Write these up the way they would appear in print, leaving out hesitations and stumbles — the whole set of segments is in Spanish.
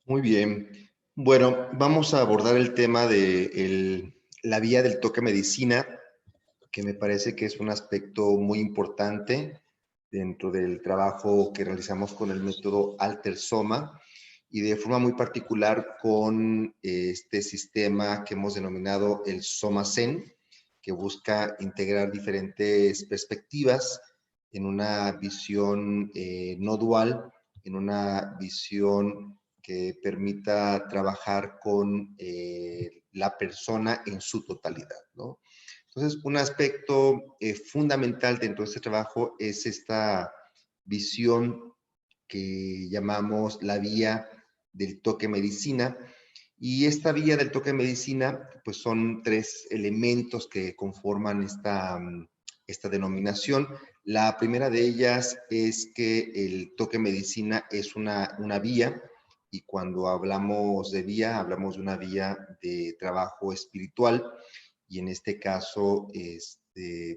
Muy bien. Bueno, vamos a abordar el tema de la vía del toque medicina, que me parece que es un aspecto muy importante dentro del trabajo que realizamos con el método Alter Soma y de forma muy particular con este sistema que hemos denominado el Soma Zen, que busca integrar diferentes perspectivas en una visión no dual, en una visión que permita trabajar con la persona en su totalidad, ¿no? Entonces, un aspecto fundamental dentro de este trabajo es esta visión que llamamos la vía del toque medicina. Y esta vía del toque medicina, pues son tres elementos que conforman esta denominación. La primera de ellas es que el toque medicina es una vía, y cuando hablamos de vía, hablamos de una vía de trabajo espiritual, y en este caso,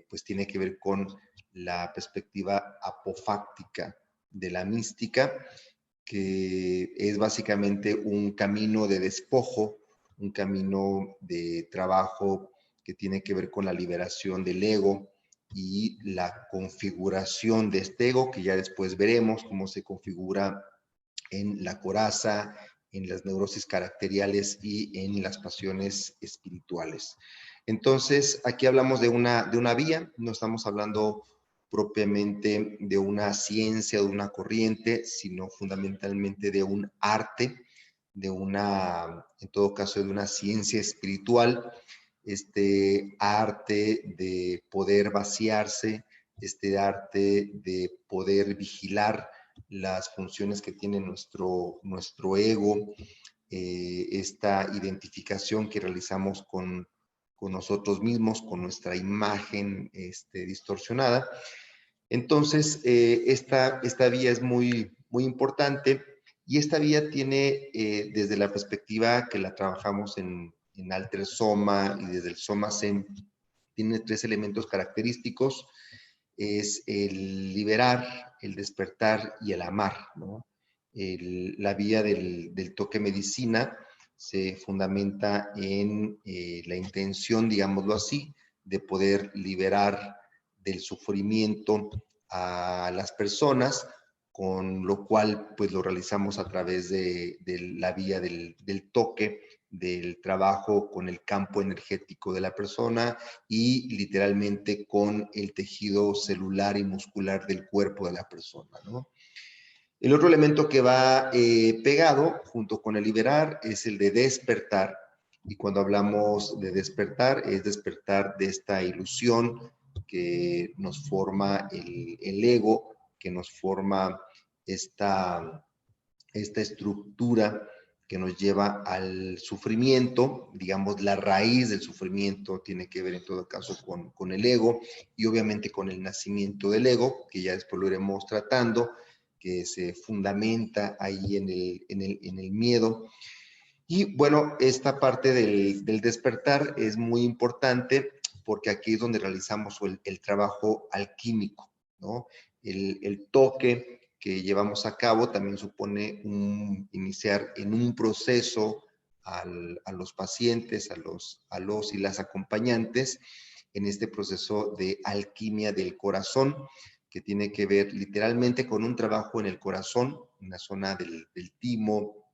pues tiene que ver con la perspectiva apofáctica de la mística, que es básicamente un camino de despojo, un camino de trabajo que tiene que ver con la liberación del ego y la configuración de este ego, que ya después veremos cómo se configura en la coraza, en las neurosis caracteriales y en las pasiones espirituales. Entonces, aquí hablamos de una vía, no estamos hablando propiamente de una ciencia, de una corriente, sino fundamentalmente de un arte, en todo caso, de una ciencia espiritual, este arte de poder vaciarse, este arte de poder vigilar las funciones que tiene nuestro ego, esta identificación que realizamos con nosotros mismos, con nuestra imagen distorsionada. Entonces, esta vía es muy importante, y esta vía tiene, desde la perspectiva que la trabajamos en Alter Soma y desde el Soma Zen, tiene tres elementos característicos: es el liberar, el despertar y el amar, ¿no? La vía del toque medicina se fundamenta en la intención, digámoslo así, de poder liberar del sufrimiento a las personas, con lo cual pues lo realizamos a través de la vía del toque, del trabajo con el campo energético de la persona y literalmente con el tejido celular y muscular del cuerpo de la persona, ¿no? El otro elemento que va pegado junto con el liberar es el de despertar. Y cuando hablamos de despertar, es despertar de esta ilusión que nos forma el ego, que nos forma esta estructura que nos lleva al sufrimiento. Digamos, la raíz del sufrimiento tiene que ver en todo caso con el ego, y obviamente con el nacimiento del ego, que ya después lo iremos tratando, que se fundamenta ahí en el miedo. Y bueno, esta parte del despertar es muy importante, porque aquí es donde realizamos el trabajo alquímico, ¿no? El toque que llevamos a cabo también supone iniciar en un proceso a los pacientes, a los y las acompañantes, en este proceso de alquimia del corazón, que tiene que ver literalmente con un trabajo en el corazón, en la zona del timo,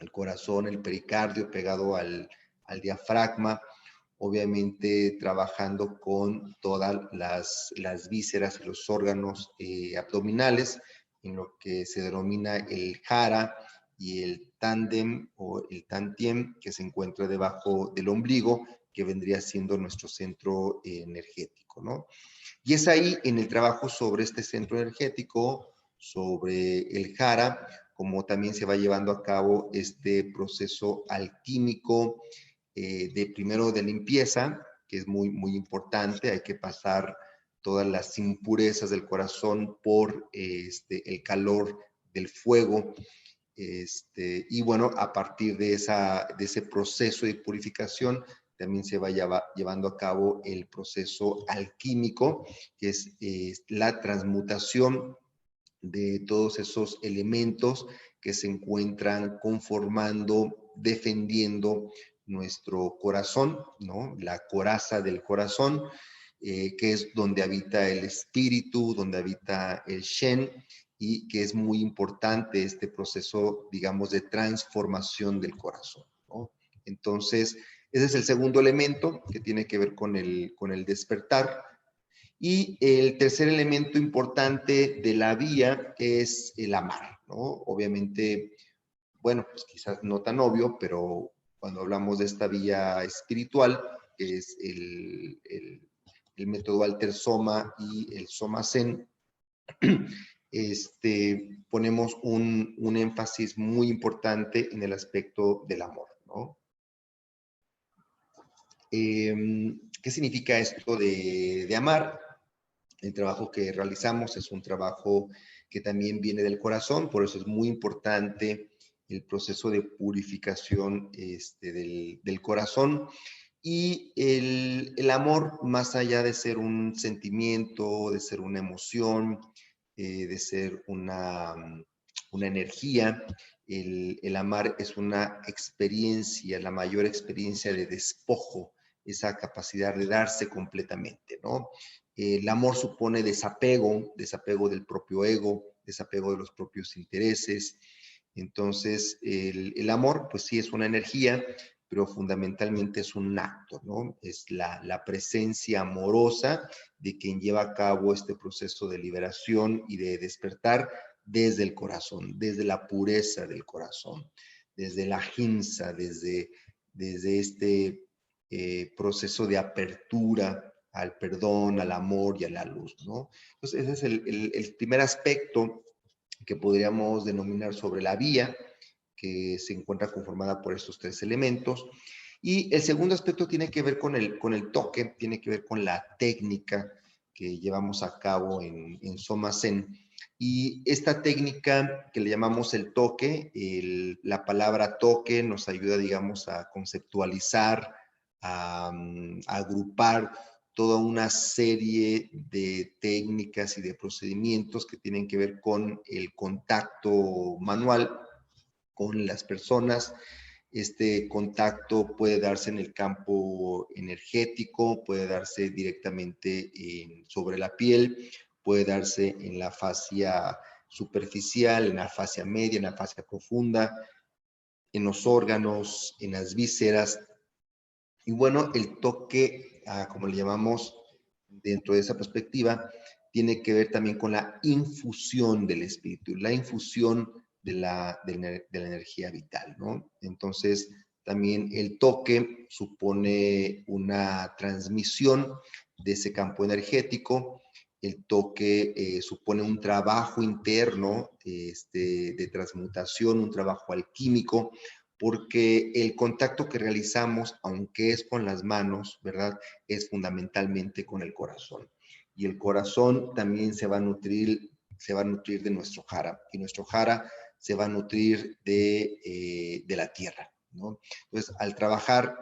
el corazón, el pericardio pegado al diafragma, obviamente trabajando con todas las vísceras y los órganos abdominales, en lo que se denomina el jara y el tándem o el tantiem, que se encuentra debajo del ombligo, que vendría siendo nuestro centro energético, ¿no? Y es ahí, en el trabajo sobre este centro energético, sobre el jara, como también se va llevando a cabo este proceso alquímico, primero de limpieza, que es muy importante. Hay que pasar todas las impurezas del corazón por el calor del fuego. Y bueno, a partir de ese proceso de purificación, también se va llevando a cabo el proceso alquímico, que es la transmutación de todos esos elementos que se encuentran conformando, defendiendo nuestro corazón, ¿no? La coraza del corazón, que es donde habita el espíritu, donde habita el Shen, y que es muy importante este proceso, digamos, de transformación del corazón, ¿no? Entonces, ese es el segundo elemento que tiene que ver con el despertar. Y el tercer elemento importante de la vía es el amar, ¿no? Obviamente, bueno, pues quizás no tan obvio, pero cuando hablamos de esta vía espiritual, que es el método Alter Soma y el Soma Zen, ponemos un énfasis muy importante en el aspecto del amor, ¿no? ¿Qué significa esto de amar? El trabajo que realizamos es un trabajo que también viene del corazón, por eso es muy importante el proceso de purificación del corazón. Y el amor, más allá de ser un sentimiento, de ser una emoción, de ser una energía, el amar es una experiencia, la mayor experiencia de despojo, esa capacidad de darse completamente, ¿no? El amor supone desapego, desapego del propio ego, desapego de los propios intereses. Entonces, el amor, pues sí es una energía, pero fundamentalmente es un acto, ¿no? Es la presencia amorosa de quien lleva a cabo este proceso de liberación y de despertar desde el corazón, desde la pureza del corazón, desde la ahimsa, desde este proceso de apertura al perdón, al amor y a la luz, ¿no? Entonces, ese es el primer aspecto que podríamos denominar sobre la vía, que se encuentra conformada por estos tres elementos. Y el segundo aspecto tiene que ver con el toque, tiene que ver con la técnica que llevamos a cabo en Soma Zen. Y esta técnica que le llamamos el toque, la palabra toque nos ayuda, digamos, a conceptualizar, a agrupar toda una serie de técnicas y de procedimientos que tienen que ver con el contacto manual con las personas. Este contacto puede darse en el campo energético, puede darse directamente sobre la piel, puede darse en la fascia superficial, en la fascia media, en la fascia profunda, en los órganos, en las vísceras. Y bueno, el toque, como le llamamos dentro de esa perspectiva, tiene que ver también con la infusión del espíritu, la infusión de la energía vital, ¿no? Entonces, también el toque supone una transmisión de ese campo energético. El toque supone un trabajo interno de transmutación, un trabajo alquímico, porque el contacto que realizamos, aunque es con las manos, ¿verdad? Es fundamentalmente con el corazón. Y el corazón también se va a nutrir de nuestro jara, y nuestro jara se va a nutrir de la tierra, ¿no? Entonces, al trabajar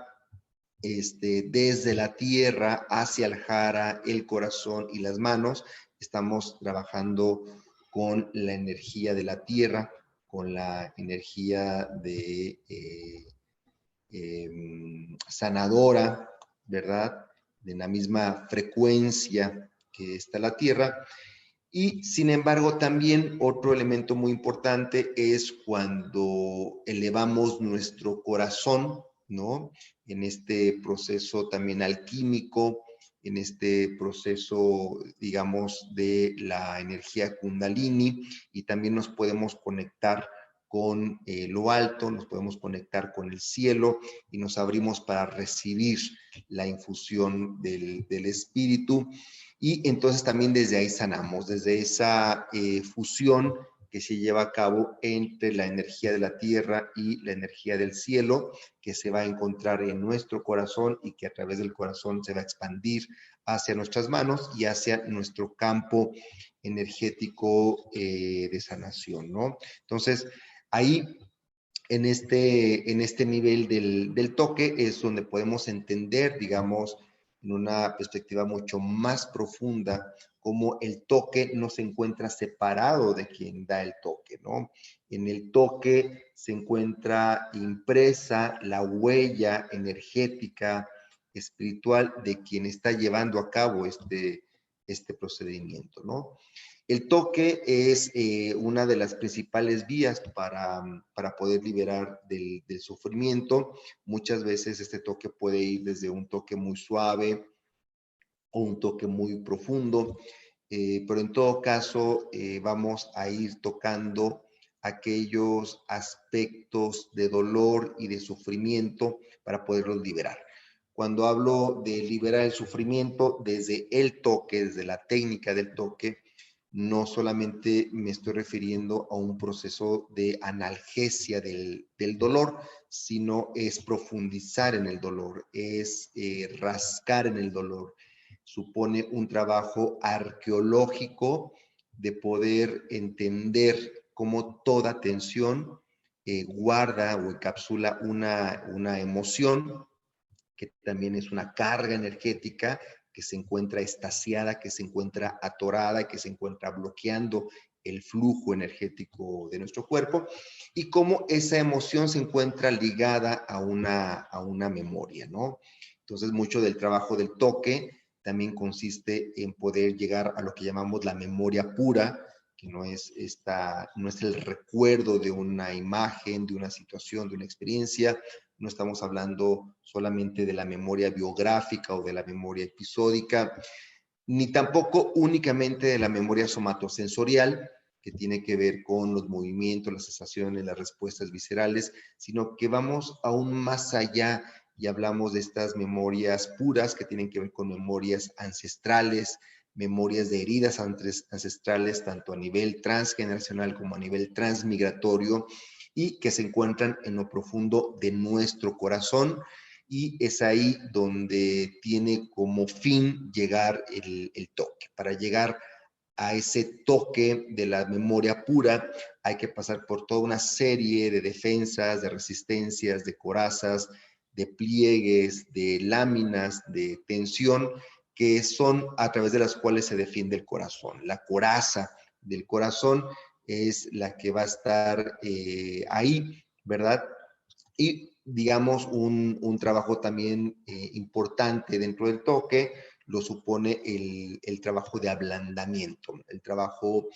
desde la tierra hacia el jara, el corazón y las manos, estamos trabajando con la energía de la tierra, con la energía sanadora, ¿verdad? De la misma frecuencia que está la tierra. Y sin embargo, también otro elemento muy importante es cuando elevamos nuestro corazón, ¿no? En este proceso también alquímico, en este proceso, digamos, de la energía Kundalini, y también nos podemos conectar con lo alto, nos podemos conectar con el cielo y nos abrimos para recibir la infusión del espíritu. Y entonces también desde ahí sanamos, desde esa fusión que se lleva a cabo entre la energía de la tierra y la energía del cielo, que se va a encontrar en nuestro corazón y que a través del corazón se va a expandir hacia nuestras manos y hacia nuestro campo energético de sanación, ¿no? Entonces, ahí en este nivel del toque es donde podemos entender, digamos, en una perspectiva mucho más profunda, cómo el toque no se encuentra separado de quien da el toque, ¿no? En el toque se encuentra impresa la huella energética, espiritual de quien está llevando a cabo este procedimiento, ¿no? El toque es una de las principales vías para poder liberar del sufrimiento. Muchas veces este toque puede ir desde un toque muy suave o un toque muy profundo, pero en todo caso vamos a ir tocando aquellos aspectos de dolor y de sufrimiento para poderlos liberar. Cuando hablo de liberar el sufrimiento desde el toque, desde la técnica del toque, no solamente me estoy refiriendo a un proceso de analgesia del dolor, sino es profundizar en el dolor, es rascar en el dolor. Supone un trabajo arqueológico de poder entender cómo toda tensión guarda o encapsula una emoción que también es una carga energética que se encuentra estasiada, que se encuentra atorada, que se encuentra bloqueando el flujo energético de nuestro cuerpo, y cómo esa emoción se encuentra ligada a una memoria, ¿no? Entonces, mucho del trabajo del toque también consiste en poder llegar a lo que llamamos la memoria pura, que no es el recuerdo de una imagen, de una situación, de una experiencia. No estamos hablando solamente de la memoria biográfica o de la memoria episódica, ni tampoco únicamente de la memoria somatosensorial, que tiene que ver con los movimientos, las sensaciones, las respuestas viscerales, sino que vamos aún más allá y hablamos de estas memorias puras que tienen que ver con memorias ancestrales, memorias de heridas ancestrales, tanto a nivel transgeneracional como a nivel transmigratorio, y que se encuentran en lo profundo de nuestro corazón, y es ahí donde tiene como fin llegar el toque. Para llegar a ese toque de la memoria pura hay que pasar por toda una serie de defensas, de resistencias, de corazas, de pliegues, de láminas, de tensión, que son a través de las cuales se defiende el corazón. La coraza del corazón es la que va a estar ahí, ¿verdad? Y digamos, un trabajo también importante dentro del toque lo supone el trabajo de ablandamiento. El trabajo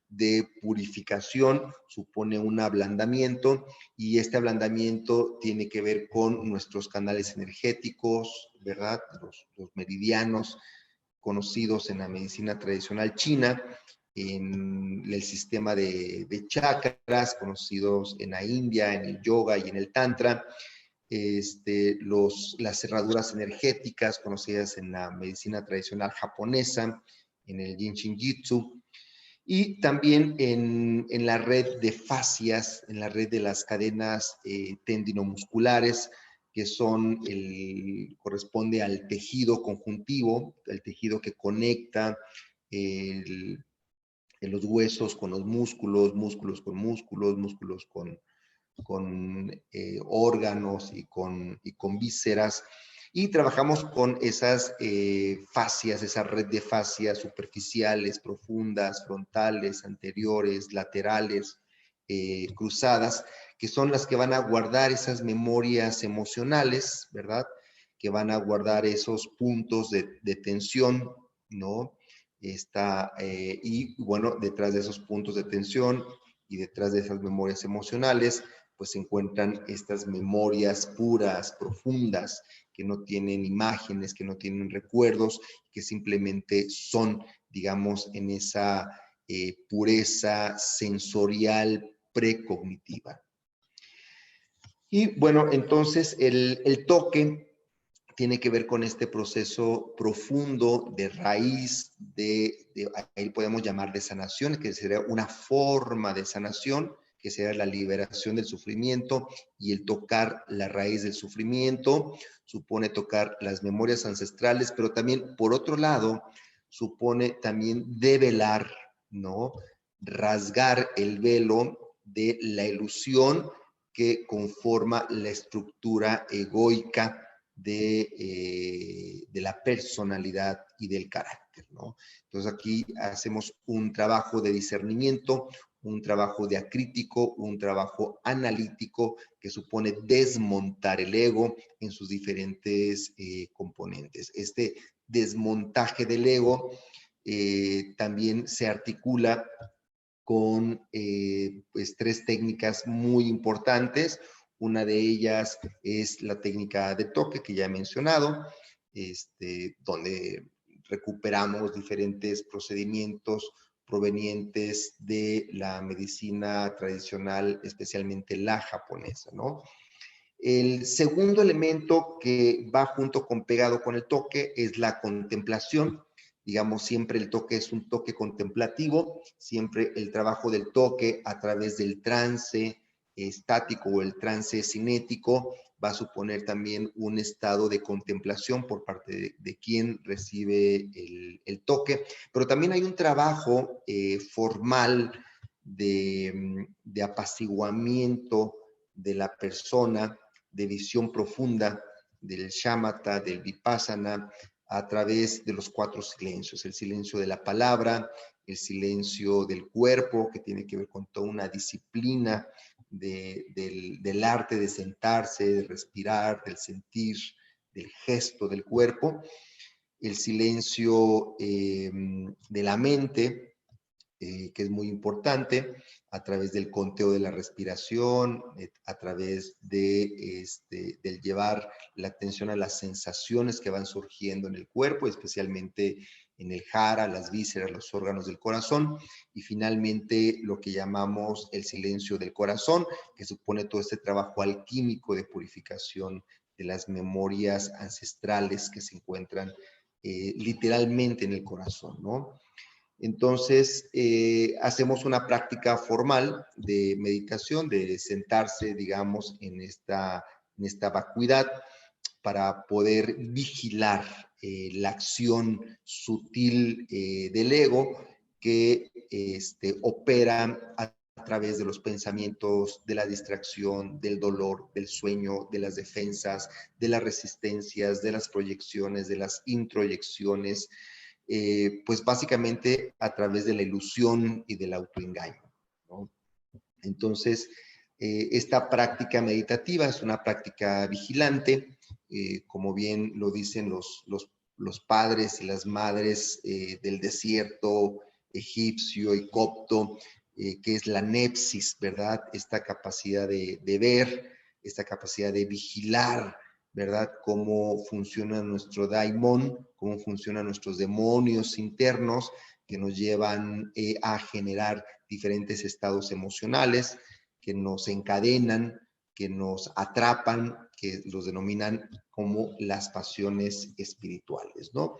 de purificación supone un ablandamiento, y este ablandamiento tiene que ver con nuestros canales energéticos, ¿verdad? Los meridianos conocidos en la medicina tradicional china, en el sistema de chakras conocidos en la India, en el yoga y en el tantra, las cerraduras energéticas conocidas en la medicina tradicional japonesa, en el Yin Shin Jitsu, y también en la red de fascias, en la red de las cadenas tendinomusculares, que corresponde al tejido conjuntivo, el tejido que conecta el, los huesos con los músculos, músculos con músculos, músculos con órganos y con vísceras, y trabajamos con esas fascias, esa red de fascias superficiales, profundas, frontales, anteriores, laterales, cruzadas, que son las que van a guardar esas memorias emocionales, ¿verdad? Que van a guardar esos puntos de tensión, ¿no? Y bueno, detrás de esos puntos de tensión y detrás de esas memorias emocionales, pues se encuentran estas memorias puras, profundas, que no tienen imágenes, que no tienen recuerdos, que simplemente son, digamos, en esa pureza sensorial precognitiva. Y bueno, entonces el toque tiene que ver con este proceso profundo de raíz, ahí podemos llamar de sanación, que sería una forma de sanación, que sería la liberación del sufrimiento, y el tocar la raíz del sufrimiento supone tocar las memorias ancestrales, pero también, por otro lado, supone también develar, ¿no? Rasgar el velo de la ilusión que conforma la estructura egoica de la personalidad y del carácter, ¿no? Entonces aquí hacemos un trabajo de discernimiento, un trabajo de acrítico, un trabajo analítico que supone desmontar el ego en sus diferentes componentes. Este desmontaje del ego también se articula con pues, 3 técnicas muy importantes. Una de ellas es la técnica de toque que ya he mencionado, donde recuperamos diferentes procedimientos provenientes de la medicina tradicional, especialmente la japonesa, ¿no? El segundo elemento que va junto con pegado con el toque es la contemplación. Digamos, siempre el toque es un toque contemplativo, siempre el trabajo del toque a través del trance estático o el trance cinético va a suponer también un estado de contemplación por parte de quien recibe el toque, pero también hay un trabajo formal de apaciguamiento de la persona, de visión profunda del shamatha, del vipassana, a través de los 4 silencios, el silencio de la palabra, el silencio del cuerpo, que tiene que ver con toda una disciplina del arte de sentarse, de respirar, del sentir, del gesto del cuerpo, el silencio de la mente, que es muy importante, a través del conteo de la respiración, a través del llevar la atención a las sensaciones que van surgiendo en el cuerpo, especialmente en el jara, las vísceras, los órganos del corazón, y finalmente lo que llamamos el silencio del corazón, que supone todo este trabajo alquímico de purificación de las memorias ancestrales que se encuentran literalmente en el corazón, ¿no? Entonces, hacemos una práctica formal de meditación, de sentarse, digamos, en esta vacuidad para poder vigilar la acción sutil del ego que opera a través de los pensamientos, de la distracción, del dolor, del sueño, de las defensas, de las resistencias, de las proyecciones, de las introyecciones, pues básicamente a través de la ilusión y del autoengaño, ¿no? Entonces, esta práctica meditativa es una práctica vigilante, como bien lo dicen los padres y las madres del desierto egipcio y copto, que es la nepsis, ¿verdad? Esta capacidad de ver, esta capacidad de vigilar, ¿verdad? Cómo funciona nuestro daimon, cómo funcionan nuestros demonios internos que nos llevan a generar diferentes estados emocionales que nos encadenan, que nos atrapan, que los denominan como las pasiones espirituales, ¿no?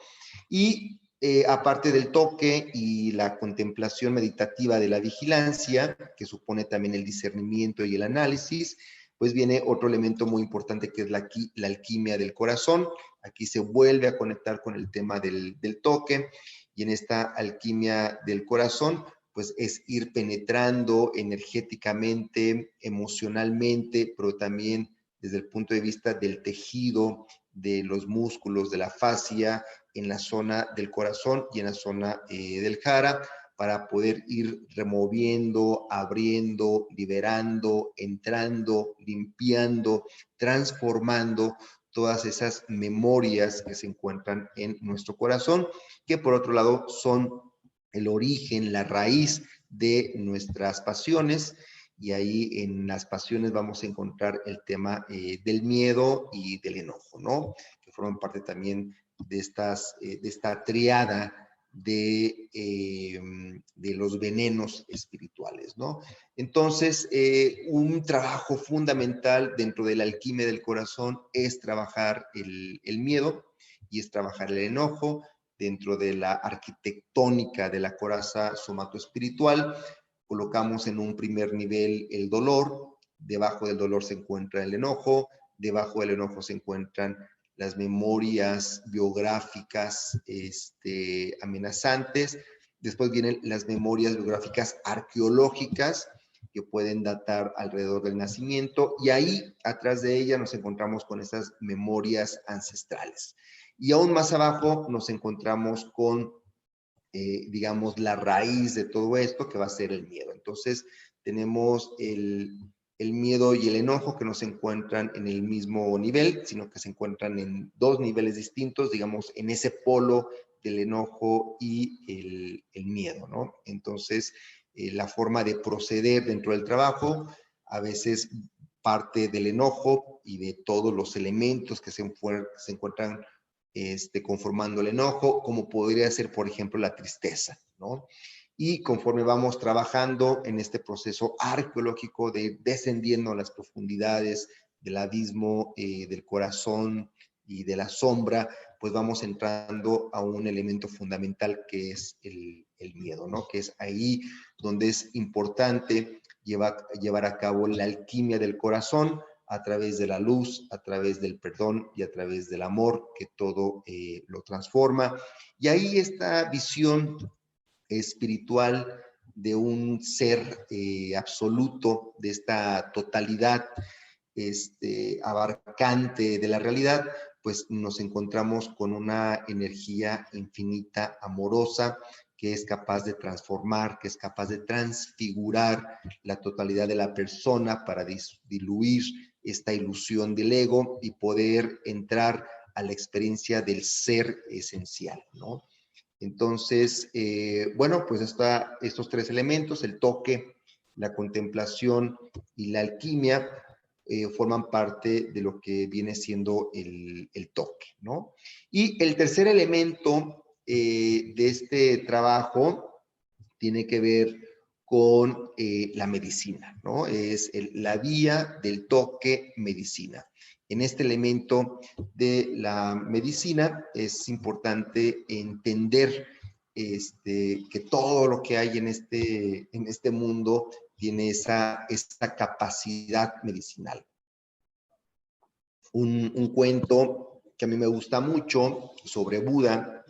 Y aparte del toque y la contemplación meditativa de la vigilancia, que supone también el discernimiento y el análisis, pues viene otro elemento muy importante que es la alquimia del corazón. Aquí se vuelve a conectar con el tema del toque y en esta alquimia del corazón pues es ir penetrando energéticamente, emocionalmente, pero también desde el punto de vista del tejido, de los músculos, de la fascia, en la zona del corazón y en la zona del jara, para poder ir removiendo, abriendo, liberando, entrando, limpiando, transformando todas esas memorias que se encuentran en nuestro corazón, que por otro lado son el origen, la raíz de nuestras pasiones, y ahí en las pasiones vamos a encontrar el tema del miedo y del enojo, ¿no? Que forman parte también de esta triada de los venenos espirituales, ¿no? Entonces, un trabajo fundamental dentro de la alquimia del corazón es trabajar el miedo y es trabajar el enojo, dentro de la arquitectónica de la coraza somatoespiritual. Colocamos en un primer nivel el dolor, debajo del dolor se encuentra el enojo, debajo del enojo se encuentran las memorias biográficas amenazantes, después vienen las memorias biográficas arqueológicas, que pueden datar alrededor del nacimiento, y ahí, atrás de ella, nos encontramos con esas memorias ancestrales. Y aún más abajo nos encontramos con, digamos, la raíz de todo esto, que va a ser el miedo. Entonces, tenemos el miedo y el enojo que no se encuentran en el mismo nivel, sino que se encuentran en dos niveles distintos, digamos, en ese polo del enojo y el miedo, ¿no? Entonces, la forma de proceder dentro del trabajo a veces parte del enojo y de todos los elementos que se encuentran conformando el enojo, como podría ser, por ejemplo, la tristeza, ¿no? Y conforme vamos trabajando en este proceso arqueológico de descendiendo a las profundidades del abismo, del corazón y de la sombra, pues vamos entrando a un elemento fundamental que es el miedo, ¿no? Que es ahí donde es importante llevar a cabo la alquimia del corazón a través de la luz, a través del perdón y a través del amor, que todo lo transforma. Y ahí esta visión espiritual de un ser absoluto, de esta totalidad abarcante de la realidad, pues nos encontramos con una energía infinita, amorosa, que es capaz de transformar, que es capaz de transfigurar la totalidad de la persona para diluir esta ilusión del ego y poder entrar a la experiencia del ser esencial, ¿no? Entonces, bueno, pues estos tres elementos, el toque, la contemplación y la alquimia, forman parte de lo que viene siendo el toque, ¿no? Y el tercer elemento de este trabajo tiene que ver con la medicina, ¿no? Es la vía del toque medicina. En este elemento de la medicina es importante entender que todo lo que hay en este mundo tiene esta capacidad medicinal. Un cuento que a mí me gusta mucho sobre Buda,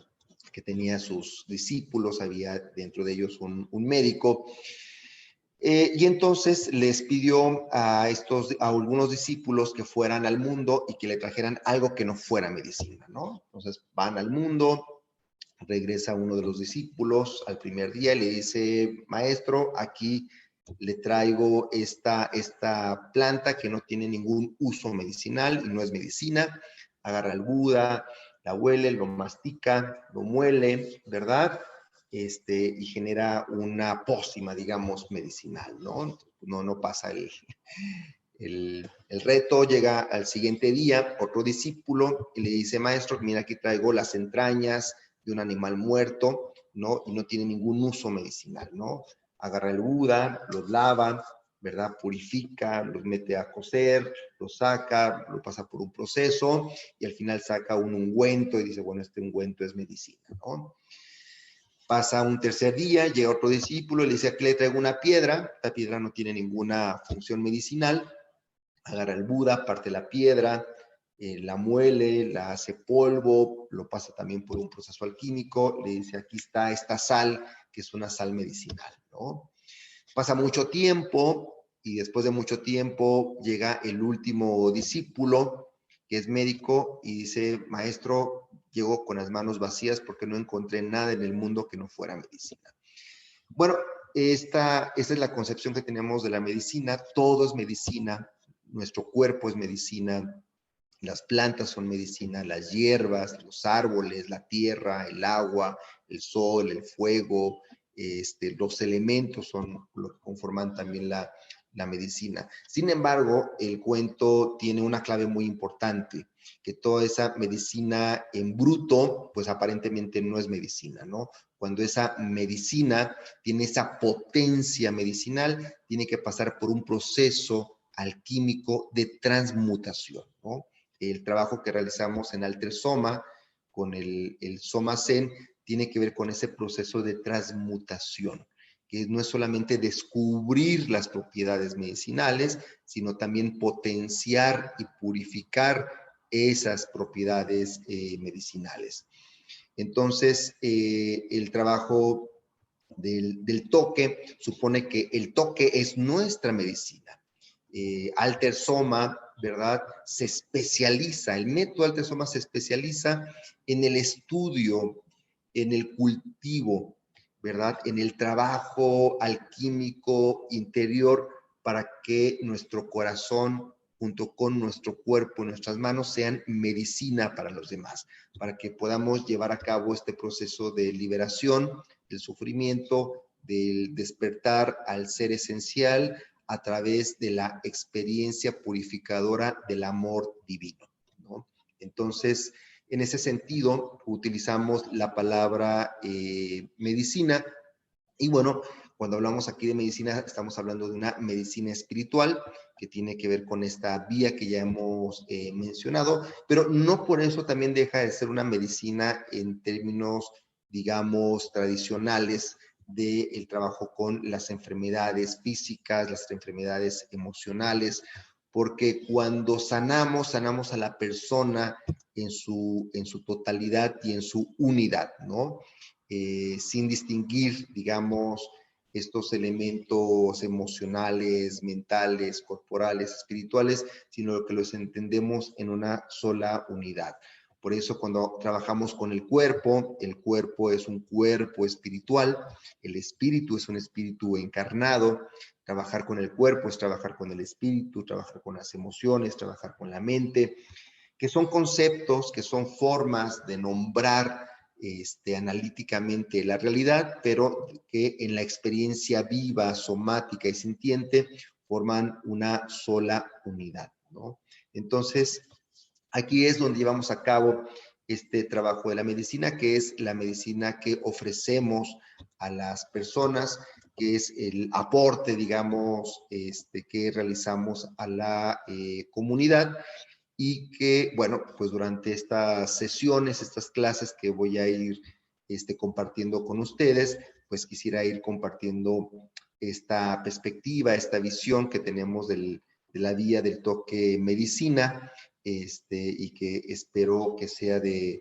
que tenía sus discípulos, había dentro de ellos un médico, y entonces les pidió a algunos discípulos que fueran al mundo y que le trajeran algo que no fuera medicina, ¿no? Entonces van al mundo, regresa uno de los discípulos al primer día y le dice, maestro, aquí le traigo esta planta que no tiene ningún uso medicinal y no es medicina. Agarra al Buda, la huele, lo mastica, lo muele, ¿verdad? Y genera una pócima, digamos, medicinal, ¿no? No pasa el reto. Llega al siguiente día otro discípulo y le dice, maestro, mira, aquí traigo las entrañas de un animal muerto, ¿no? Y no tiene ningún uso medicinal, ¿no? Agarra el Buda, los lava, ¿verdad? Purifica, los mete a cocer, los saca, lo pasa por un proceso y al final saca un ungüento y dice, bueno, este ungüento es medicina, ¿no? Pasa un tercer día, llega otro discípulo y le dice, aquí le traigo una piedra, esta piedra no tiene ninguna función medicinal. Agarra el Buda, parte la piedra, la muele, la hace polvo, lo pasa también por un proceso alquímico, le dice, aquí está esta sal, que es una sal medicinal, ¿no? Pasa mucho tiempo y después de mucho tiempo llega el último discípulo, que es médico, y dice, maestro, llego con las manos vacías porque no encontré nada en el mundo que no fuera medicina. Bueno, esta es la concepción que tenemos de la medicina. Todo es medicina, nuestro cuerpo es medicina, las plantas son medicina, las hierbas, los árboles, la tierra, el agua, el sol, el fuego, los elementos son lo que conforman también la medicina. Sin embargo, el cuento tiene una clave muy importante, que toda esa medicina en bruto, pues aparentemente no es medicina, ¿no? Cuando esa medicina tiene esa potencia medicinal, tiene que pasar por un proceso alquímico de transmutación, ¿no? El trabajo que realizamos en Alter Soma, con el Soma Zen, tiene que ver con ese proceso de transmutación, que no es solamente descubrir las propiedades medicinales, sino también potenciar y purificar esas propiedades medicinales. Entonces, el trabajo del toque supone que el toque es nuestra medicina. Alter Soma, ¿verdad? Se especializa, el método Alter Soma se especializa en el estudio, en el cultivo, ¿verdad? En el trabajo alquímico interior para que nuestro corazón, junto con nuestro cuerpo, nuestras manos, sean medicina para los demás, para que podamos llevar a cabo este proceso de liberación del sufrimiento, del despertar al ser esencial, a través de la experiencia purificadora del amor divino, ¿no? Entonces, en ese sentido, utilizamos la palabra medicina y bueno, cuando hablamos aquí de medicina, estamos hablando de una medicina espiritual que tiene que ver con esta vía que ya hemos mencionado, pero no por eso también deja de ser una medicina en términos, digamos, tradicionales del trabajo con las enfermedades físicas, las enfermedades emocionales, porque cuando sanamos, sanamos a la persona en su totalidad y en su unidad, ¿no? Sin distinguir, digamos, estos elementos emocionales, mentales, corporales, espirituales, sino que los entendemos en una sola unidad. Por eso cuando trabajamos con el cuerpo es un cuerpo espiritual, el espíritu es un espíritu encarnado. Trabajar con el cuerpo es trabajar con el espíritu, trabajar con las emociones, trabajar con la mente, que son conceptos, que son formas de nombrar analíticamente la realidad, pero que en la experiencia viva, somática y sintiente forman una sola unidad, ¿no? Entonces, aquí es donde llevamos a cabo este trabajo de la medicina, que es la medicina que ofrecemos a las personas, que es el aporte, digamos, que realizamos a la comunidad y que, bueno, pues durante estas sesiones, estas clases que voy a ir compartiendo con ustedes, pues quisiera ir compartiendo esta perspectiva, esta visión que tenemos de la vía del toque medicina, y que espero que sea de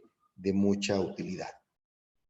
mucha utilidad.